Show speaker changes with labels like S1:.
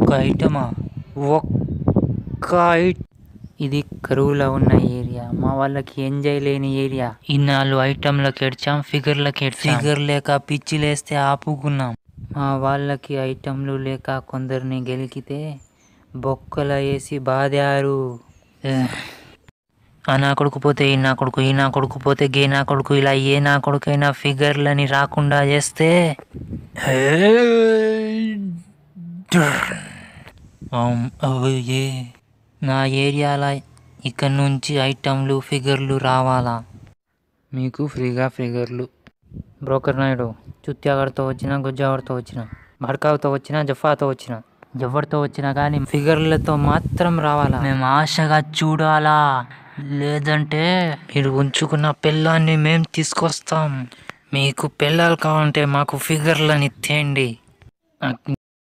S1: ఒక్క ఐటమా? ఒక్క ఇది కరువులో ఉన్న ఏరియా, మా వాళ్ళకి ఎంజాయ్ లేని ఏరియా. ఇన్నాళ్ళు ఐటంలకు ఏడ్చాం, ఫిగర్లకు ఏడ్చాం. ఫిగర్ లేక పిచ్చి లేస్తే ఆపుకున్నాం. మా వాళ్ళకి ఐటంలు లేక కొందరిని గెలికితే బొక్కల వేసి బాదారు. ఆ నా కొడుకు పోతే ఈ నా కొడుకు, ఈ నా కొడుకు పోతే గే నా కొడుకు, ఇలా ఏ నా కొడుకైనా ఫిగర్లని రాకుండా చేస్తే నా ఏరియాలో ఇక్కడ నుంచి ఐటంలు ఫిగర్లు రావాలా? మీకు ఫ్రీగా ఫిగర్లు. బ్రోకర్ నాయుడు చుత్యాగడితో వచ్చినా, గుజ్జాగడితో వచ్చినా, భడ్కావుతో వచ్చినా, జఫాతో వచ్చినా, ఎవరితో వచ్చినా కానీ ఫిగర్లతో మాత్రం రావాలా? మేము ఆశగా చూడాలా, లేదంటే మీరు ఉంచుకున్న పిల్లాన్ని మేము తీసుకొస్తాం. మీకు పిల్లలు కావాలంటే మాకు ఫిగర్లని తేండి.